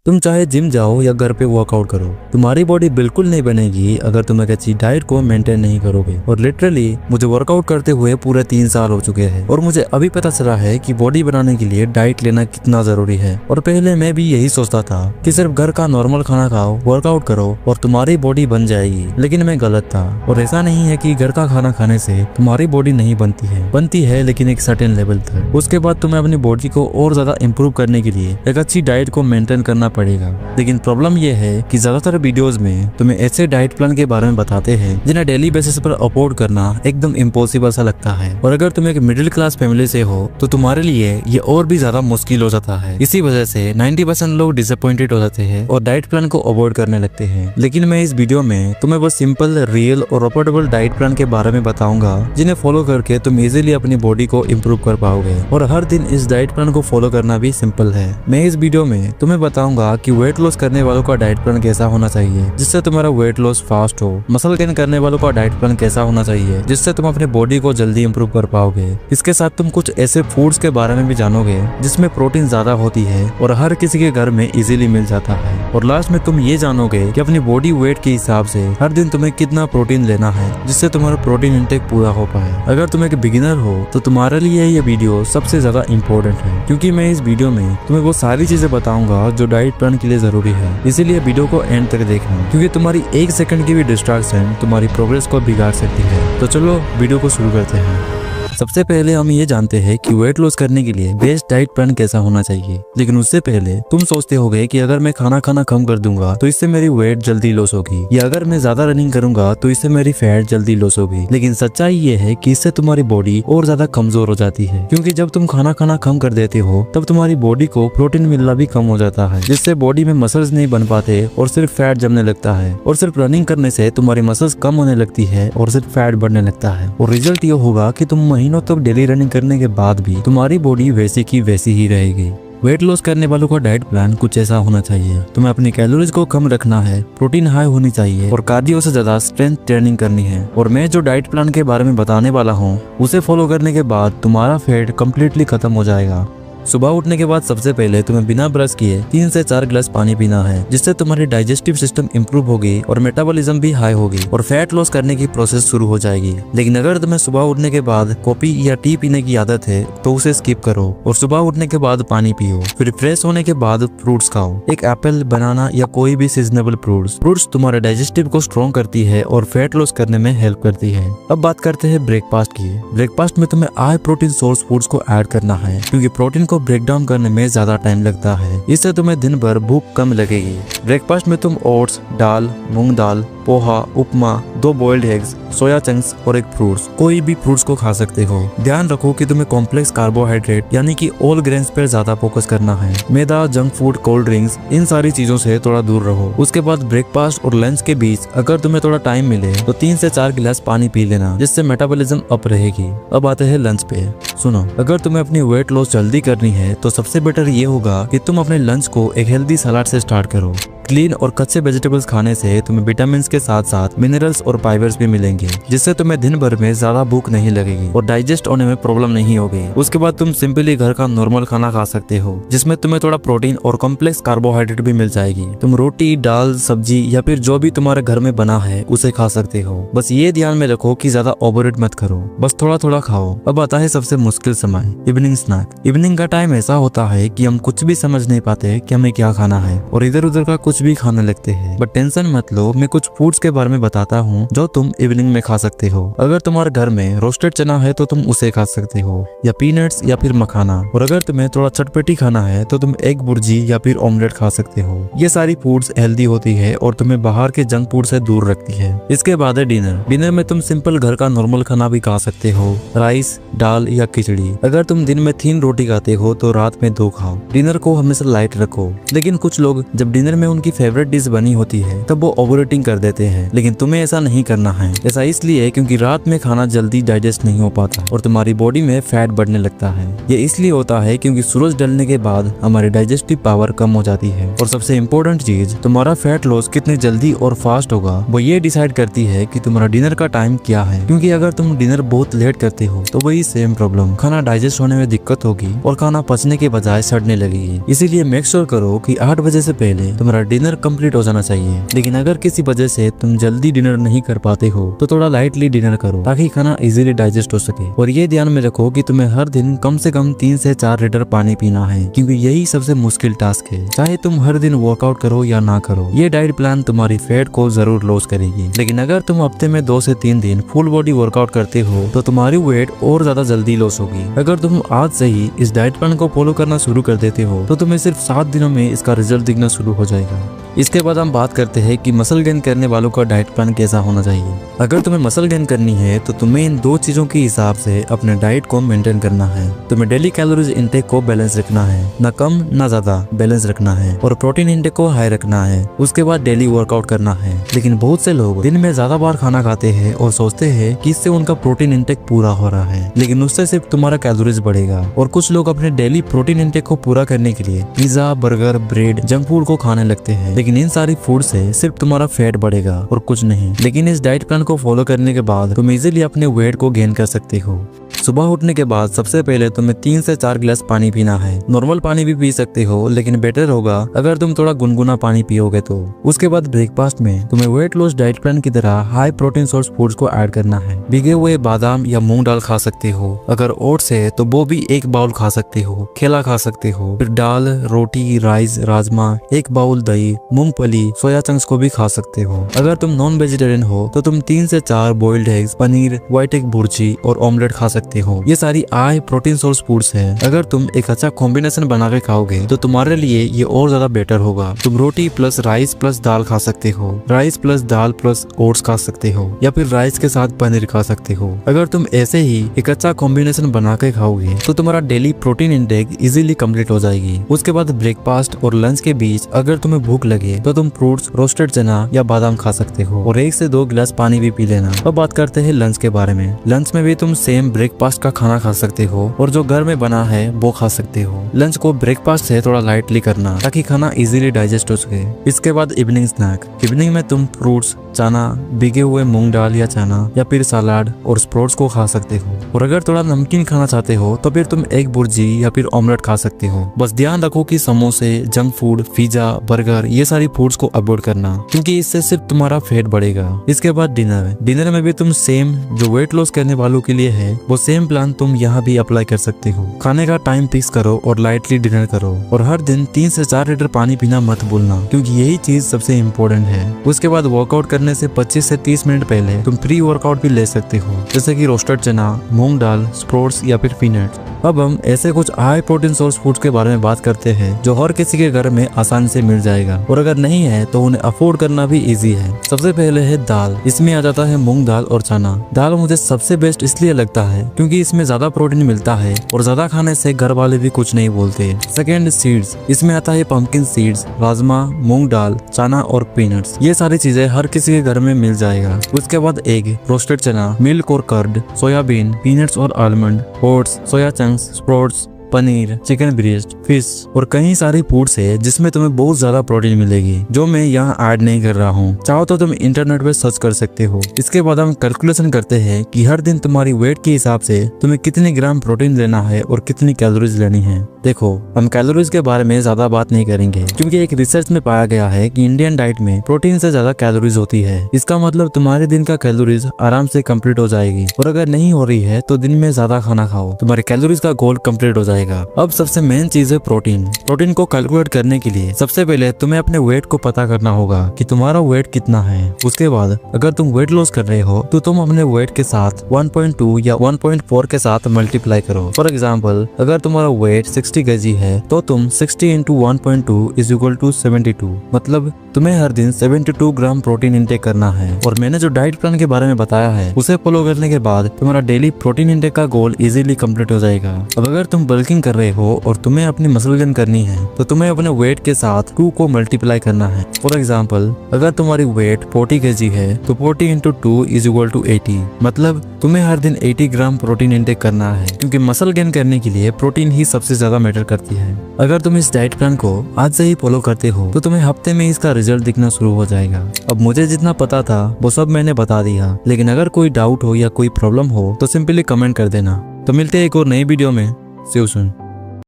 तुम चाहे जिम जाओ या घर पे वर्कआउट करो, तुम्हारी बॉडी बिल्कुल नहीं बनेगी अगर तुम एक अच्छी डाइट को मेंटेन नहीं करोगे। और लिटरली मुझे वर्कआउट करते हुए पूरे 3 साल हो चुके हैं और मुझे अभी पता चला है कि बॉडी बनाने के लिए डाइट लेना कितना जरूरी है। और पहले मैं भी यही सोचता था कि सिर्फ घर का नॉर्मल खाना खाओ, वर्कआउट करो और तुम्हारी बॉडी बन जाएगी, लेकिन मैं गलत था। और ऐसा नहीं है कि घर का खाना खाने से तुम्हारी बॉडी नहीं बनती है लेकिन एक सर्टेन लेवल तक। उसके बाद तुम्हें अपनी बॉडी को और ज्यादा इम्प्रूव करने के लिए एक अच्छी डाइट को मेंटेन करना पड़ेगा। लेकिन प्रॉब्लम यह है कि ज्यादातर वीडियोस में तुम्हें ऐसे डाइट प्लान के बारे में बताते हैं जिन्हें डेली बेसिस पर अपलोड करना एकदम इम्पॉसिबल सा लगता है। और अगर तुम एक मिडिल क्लास फैमिली से हो तो तुम्हारे लिए ये और भी ज्यादा मुश्किल हो जाता है। इसी वजह से 90% लोग डिसअपॉइंटेड हो जाते हैं और डाइट प्लान को अवॉइड करने लगते हैं। लेकिन मैं इस वीडियो में तुम्हें वो सिंपल, रियल और अफोर्डेबल डाइट प्लान के बारे में बताऊंगा जिन्हें फॉलो करके तुम इजीली अपनी बॉडी को इम्प्रूव कर पाओगे। और हर दिन इस डाइट प्लान को फॉलो करना भी सिंपल है। मैं इस वीडियो में तुम्हें बताऊंगा कि वेट लॉस करने वालों का डाइट प्लान कैसा होना चाहिए जिससे तुम्हारा वेट लॉस फास्ट हो। मसल गेन करने वालों का डाइट प्लान कैसा होना चाहिए जिससे तुम अपने बॉडी को जल्दी इंप्रूव कर पाओगे। इसके साथ तुम कुछ ऐसे फूड्स के बारे में भी जानोगे जिसमें प्रोटीन ज्यादा होती है और हर किसी के घर में इजीली मिल जाता है। और लास्ट में तुम ये जानोगे कि अपनी बॉडी वेट के हिसाब से हर दिन तुम्हें कितना प्रोटीन लेना है जिससे तुम्हारा प्रोटीन इंटेक पूरा हो पाए। अगर तुम एक बिगिनर हो तो तुम्हारे लिए ये वीडियो सबसे ज्यादा इम्पोर्टेंट है, क्योंकि मैं इस वीडियो में तुम्हें वो सारी चीजें बताऊंगा जो डाइट प्लान के लिए जरूरी है। इसीलिए वीडियो को एंड तक देखना, क्योंकि तुम्हारी 1 सेकंड की भी डिस्ट्रैक्शन तुम्हारी प्रोग्रेस को बिगाड़ सकती है। तो चलो वीडियो को शुरू करते हैं। सबसे पहले हम ये जानते हैं कि वेट लॉस करने के लिए बेस्ट डाइट प्लान कैसा होना चाहिए। लेकिन उससे पहले तुम सोचते होगे कि अगर मैं खाना कम कर दूंगा तो इससे मेरी वेट जल्दी लॉस होगी, या अगर मैं ज्यादा रनिंग करूंगा तो इससे मेरी फैट जल्दी लॉस होगी। लेकिन सच्चाई ये है कि इससे तुम्हारी बॉडी और ज्यादा कमजोर हो जाती है, क्योंकि जब तुम खाना कम कर देते हो तब तुम्हारी बॉडी को प्रोटीन मिलना भी कम हो जाता है, जिससे बॉडी में मसल्स नहीं बन पाते और सिर्फ फैट जमने लगता है। और सिर्फ रनिंग करने से तुम्हारी मसल्स कम होने लगती है और सिर्फ फैट बढ़ने लगता है। और रिजल्ट ये होगा कि तुम महीनों तक डेली रनिंग करने के बाद भी तुम्हारी बॉडी वैसी की वैसी ही रहेगी। वेट लॉस करने वालों का डाइट प्लान कुछ ऐसा होना चाहिए। तुम्हें अपनी कैलोरीज को कम रखना है, प्रोटीन हाई होनी चाहिए और कार्डियो से ज्यादा स्ट्रेंथ ट्रेनिंग करनी है। और मैं जो डाइट प्लान के बारे में बताने वाला हूँ उसे फॉलो करने के बाद तुम्हारा फैट कम्प्लीटली खत्म हो जाएगा। सुबह उठने के बाद सबसे पहले तुम्हें बिना ब्रश किए 3 से 4 गिलास पानी पीना है, जिससे तुम्हारी डाइजेस्टिव सिस्टम इंप्रूव होगी और मेटाबॉलिज्म भी हाई होगी और फैट लॉस करने की प्रोसेस शुरू हो जाएगी। लेकिन अगर तुम्हें सुबह उठने के बाद कॉफी या टी पीने की आदत है तो उसे स्किप करो और सुबह उठने के बाद पानी पियो। फिर फ्रेश होने के बाद फ्रूट्स खाओ, एक एप्पल, बनाना या कोई भी सीजनेबल फ्रूट्स तुम्हारे डाइजेस्टिव को स्ट्रॉन्ग करती है और फैट लॉस करने में हेल्प करती है। अब बात करते हैं ब्रेकफास्ट की। ब्रेकफास्ट में तुम्हें हाई प्रोटीन सोर्स फूड्स को ऐड करना है, क्योंकि प्रोटीन को ब्रेक डाउन करने में ज्यादा टाइम लगता है। इससे तुम्हें दिन भर भूख कम लगेगी। ब्रेकफास्ट में तुम ओट्स, दाल, मूंग दाल, पोहा, उपमा, 2 बॉइल्ड एग्स, सोया चंक्स और एक फ्रूट्स, कोई भी फ्रूट्स को खा सकते हो। ध्यान रखो कि तुम्हें कॉम्प्लेक्स कार्बोहाइड्रेट यानी कि ऑल ग्रेन्स पर ज्यादा फोकस करना है। मैदा, जंक फूड, कोल्ड ड्रिंक्स, इन सारी चीजों से थोड़ा दूर रहो। उसके बाद ब्रेकफास्ट और लंच के बीच अगर तुम्हें थोड़ा टाइम मिले तो 3 से 4 गिलास पानी पी लेना, जिससे मेटाबॉलिज्म अप रहेगी। अब आते हैं लंच पे। सुनो, अगर तुम्हें अपनी वेट लॉस जल्दी करनी है तो सबसे बेटर ये होगा कि तुम अपने लंच को एक हेल्दी सलाद से स्टार्ट करो। क्लीन और कच्चे वेजिटेबल्स खाने से तुम्हें विटामिन के साथ साथ मिनरल्स और फाइबर्स भी मिलेंगे, जिससे तुम्हें दिन भर में ज्यादा भूख नहीं लगेगी और डाइजेस्ट होने में प्रॉब्लम नहीं होगी। उसके बाद तुम सिंपली घर का नॉर्मल खाना खा सकते हो, जिसमें तुम्हें थोड़ा प्रोटीन और कॉम्प्लेक्स कार्बोहाइड्रेट भी मिल जाएगी। तुम रोटी, दाल, सब्जी या फिर जो भी तुम्हारे घर में बना है उसे खा सकते हो। बस ये ध्यान में रखो कि ज्यादा ओवरईट मत करो, बस थोड़ा थोड़ा खाओ। अब आता है सबसे मुश्किल समय, इवनिंग स्नैक। इवनिंग का टाइम ऐसा होता है कि हम कुछ भी समझ नहीं पाते कि हमें क्या खाना है और इधर उधर का कुछ भी खाने लगते हैं। बट टेंशन मत लो, मैं कुछ फूड्स के बारे में बताता हूँ जो तुम इवनिंग में खा सकते हो। अगर तुम्हारे घर में रोस्टेड चना है तो तुम उसे खा सकते हो, या पीनट्स या फिर मखाना। और अगर तुम्हें थोड़ा चटपटी खाना है तो तुम एग बुर्जी या फिर ऑमलेट खा सकते हो। ये सारी फूड्स हेल्दी होती है और तुम्हें बाहर के जंक फूड से दूर रखती है। इसके बाद है डिनर। डिनर में तुम सिंपल घर का नॉर्मल खाना भी खा सकते हो, राइस, दाल या खिचड़ी। अगर तुम दिन में 3 रोटी खाते हो तो रात में 2 खाओ। डिनर को हमेशा लाइट रखो। लेकिन कुछ लोग जब डिनर में उनकी उनकी फेवरेट डिश बनी होती है तब वो ओवर ईटिंग कर देते हैं, लेकिन तुम्हें ऐसा नहीं करना है। ऐसा इसलिए क्योंकि रात में खाना जल्दी डाइजेस्ट नहीं हो पाता और तुम्हारी बॉडी में फैट बढ़ने लगता है। ये इसलिए होता है क्योंकि सूरज ढलने के बाद हमारी डाइजेस्टिव पावर कम हो जाती है। और सबसे इम्पोर्टेंट चीज, तुम्हारा फैट लॉस कितनी जल्दी और फास्ट होगा वो ये डिसाइड करती है कि तुम्हारा डिनर का टाइम क्या है। क्योंकि अगर तुम डिनर बहुत लेट करते हो तो वही सेम प्रॉब्लम, खाना डाइजेस्ट होने में दिक्कत होगी और खाना पचने के बजाय सड़ने लगेगी। इसीलिए मेक श्योर करो कि 8 बजे से पहले तुम्हारा डिनर कंप्लीट हो जाना चाहिए। लेकिन अगर किसी वजह से तुम जल्दी डिनर नहीं कर पाते हो तो थोड़ा लाइटली डिनर करो ताकि खाना इजीली डाइजेस्ट हो सके। और ये ध्यान में रखो कि तुम्हें हर दिन कम से कम 3 से 4 लीटर पानी पीना है, क्योंकि यही सबसे मुश्किल टास्क है। चाहे तुम हर दिन वर्कआउट करो या ना करो, ये डाइट प्लान तुम्हारी फैट को जरूर लॉस करेगी। लेकिन अगर तुम हफ्ते में 2 से 3 दिन फुल बॉडी वर्कआउट करते हो तो तुम्हारी वेट और ज्यादा जल्दी लॉस होगी। अगर तुम आज से ही इस डाइट प्लान को फॉलो करना शुरू कर देते हो तो तुम्हें सिर्फ 7 दिनों में इसका रिजल्ट दिखना शुरू हो जाएगा। इसके बाद हम बात करते हैं कि मसल गेन करने वालों का डाइट प्लान कैसा होना चाहिए। अगर तुम्हें मसल गेन करनी है तो तुम्हें इन 2 चीजों के हिसाब से अपने डाइट को मेंटेन करना है। तुम्हें डेली कैलोरीज इंटेक को बैलेंस रखना है, ना कम ना ज्यादा बैलेंस रखना है, और प्रोटीन इंटेक को हाई रखना है। उसके बाद डेली वर्कआउट करना है। लेकिन बहुत से लोग दिन में ज्यादा बार खाना खाते हैं और सोचते हैं कि इससे उनका प्रोटीन इंटेक पूरा हो रहा है, लेकिन उससे सिर्फ तुम्हारा कैलोरीज बढ़ेगा। और कुछ लोग अपने डेली प्रोटीन इंटेक को पूरा करने के लिए pizza, burger, bread, junk food को खाने लगते हैं, लेकिन इन सारी फूड से सिर्फ तुम्हारा फैट बढ़ेगा और कुछ नहीं। लेकिन इस डाइट प्लान को फॉलो करने के बाद तुम इजीली अपने वेट को गेन कर सकते हो। सुबह उठने के बाद सबसे पहले तुम्हें 3 से 4 गिलास पानी पीना है। नॉर्मल पानी भी पी सकते हो, लेकिन बेटर होगा अगर तुम थोड़ा गुनगुना पानी पियोगे तो। उसके बाद ब्रेकफास्ट में तुम्हें वेट लॉस डाइट प्लान की तरह हाई प्रोटीन सोर्स फूड्स को ऐड करना है। भिगे हुए बादाम या मूंग दाल खा सकते हो। अगर ओट्स है तो वो भी 1 बाउल खा सकते हो। केला खा सकते हो। फिर दाल, रोटी, राइस, राजमा, 1 बाउल दही, मूंगफली, सोया चंक्स को भी खा सकते हो। अगर तुम नॉन वेजिटेरियन हो तो तुम 3 से 4 boiled eggs, paneer, white egg bhurji और ऑमलेट खा सकते हो। ये सारी हाई प्रोटीन सोर्स फूड्स हैं। अगर तुम एक अच्छा कॉम्बिनेशन बना के खाओगे तो तुम्हारे लिए ये और ज्यादा बेटर होगा। तुम रोटी प्लस राइस प्लस दाल खा सकते हो, राइस प्लस दाल प्लस ओट्स खा सकते हो, या फिर राइस के साथ पनीर खा सकते हो। अगर तुम ऐसे ही एक अच्छा कॉम्बिनेशन बना के खाओगे तो तुम्हारा daily protein intake easily complete हो जाएगी। उसके बाद ब्रेकफास्ट और लंच के बीच अगर तुम्हें भूख लगे तो तुम फ्रूट्स, रोस्टेड चना या बादाम खा सकते हो और 1 से 2 गिलास पानी भी पी लेना। अब बात करते हैं लंच के बारे में। लंच में भी तुम सेम ब्रेकफास्ट का खाना खा सकते हो और जो घर में बना है वो खा सकते हो। लंच को ब्रेकफास्ट से थोड़ा लाइटली करना ताकि खाना इजीली डाइजेस्ट हो सके। इसके बाद इवनिंग स्नैक। इवनिंग में तुम फ्रूट्स, चना, भिगे हुए मूंग दाल या चना, या फिर सलाद और स्प्राउट्स को खा सकते हो। और अगर थोड़ा नमकीन खाना चाहते हो तो फिर तुम एग भुर्जी या फिर ऑमलेट खा सकते हो। बस ध्यान रखो कि समोसे, जंक फूड, पिज्जा, बर्गर ये सारी फूड्स को अवॉइड करना, क्योंकि इससे सिर्फ तुम्हारा फैट बढ़ेगा। इसके बाद डिनर में भी तुम सेम जो वेट लॉस करने वालों के लिए है वो सेम प्लान तुम यहाँ भी अप्लाई कर सकते हो। खाने का टाइम फिक्स करो और लाइटली डिनर करो, और हर दिन 3 से 4 लीटर पानी पीना मत भूलना, क्योंकि यही चीज सबसे इम्पोर्टेंट है। उसके बाद वर्कआउट करने से 25 से 30 मिनट पहले तुम प्री वर्कआउट भी ले सकते हो, जैसे कि रोस्टेड चना, मूंग दाल, स्प्राउट्स या फिर पीनट्स। अब हम ऐसे कुछ हाई प्रोटीन सोर्स फूड्स के बारे में बात करते हैं जो हर किसी के घर में आसानी से मिल जाएगा, और अगर नहीं है तो उन्हें अफोर्ड करना भी इजी है। सबसे पहले है दाल। इसमें आ जाता है मूंग दाल और चना। दाल मुझे सबसे बेस्ट इसलिए लगता है क्योंकि इसमें ज्यादा प्रोटीन मिलता है और ज्यादा खाने से घर वाले भी कुछ नहीं बोलते। Second, seeds. इसमें आता है पंपकिन सीड्स, राजमा, मूंग दाल, चना और पीनट्स। ये सारी चीजें हर किसी के घर में मिल जाएगा। उसके बाद एग, रोस्टेड चना, मिल्क और कर्ड, सोयाबीन, पीनट्स और almond, oats, soya chunks, sprouts, paneer, chicken breast, fish और कई सारी फूड्स है जिसमें तुम्हें बहुत ज्यादा प्रोटीन मिलेगी, जो मैं यहाँ ऐड नहीं कर रहा हूँ। चाहो तो तुम इंटरनेट पे सर्च कर सकते हो। इसके बाद हम कैलकुलेशन करते हैं कि हर दिन तुम्हारी वेट के हिसाब से तुम्हें कितने ग्राम प्रोटीन लेना है और कितनी कैलोरीज लेनी है। देखो, हम कैलोरीज के बारे में ज्यादा बात नहीं करेंगे, क्योंकि एक रिसर्च में पाया गया है कि इंडियन डाइट में प्रोटीन से ज्यादा कैलोरीज होती है। इसका मतलब तुम्हारे दिन का कैलोरीज आराम से कंप्लीट हो जाएगी, और अगर नहीं हो रही है तो दिन में ज्यादा खाना खाओ, तुम्हारे कैलोरीज का गोल कंप्लीट हो जाएगा। अब सबसे मेन चीज है प्रोटीन। प्रोटीन को कैलकुलेट करने के लिए सबसे पहले तुम्हें अपने वेट को पता करना होगा कि तुम्हारा वेट कितना है। उसके बाद अगर तुम वेट लॉस कर रहे हो तो तुम अपने वेट के साथ 1.2 या 1.4 के साथ मल्टीप्लाई करो। फॉर एग्जाम्पल, अगर तुम्हारा वेट 60 kg है तो तुम 60 × 1.2 = 72, मतलब तुम्हें हर दिन 72 ग्राम प्रोटीन इंटेक करना है। और मैंने जो डाइट प्लान के बारे में बताया है उसे फॉलो करने के बाद तुम्हारा डेली प्रोटीन इंटेक का गोल इजीली कंप्लीट हो जाएगा। अब अगर तुम बल्कि बल्किंग कर रहे हो और तुम्हें अपनी मसल गेन करनी है तो तुम्हें अपने वेट के साथ 2 को मल्टीप्लाई करना है। फॉर एग्जाम्पल, अगर तुम्हारी वेट 40 kg है तो 40 × 2 = 80। मतलब तुम्हें हर दिन 80 ग्राम प्रोटीन इंटेक करना है, क्योंकि मसल गेन करने के लिए प्रोटीन ही सबसे ज्यादा मैटर करती है। अगर तुम इस डाइट प्लान को आज से ही फॉलो करते हो तो तुम्हें हफ्ते में इसका रिजल्ट दिखना शुरू हो जाएगा। अब मुझे जितना पता था वो सब मैंने बता दिया, लेकिन अगर कोई डाउट हो या कोई प्रॉब्लम हो तो सिंपली कमेंट कर देना। तो मिलते हैं एक और नई वीडियो में। See you soon।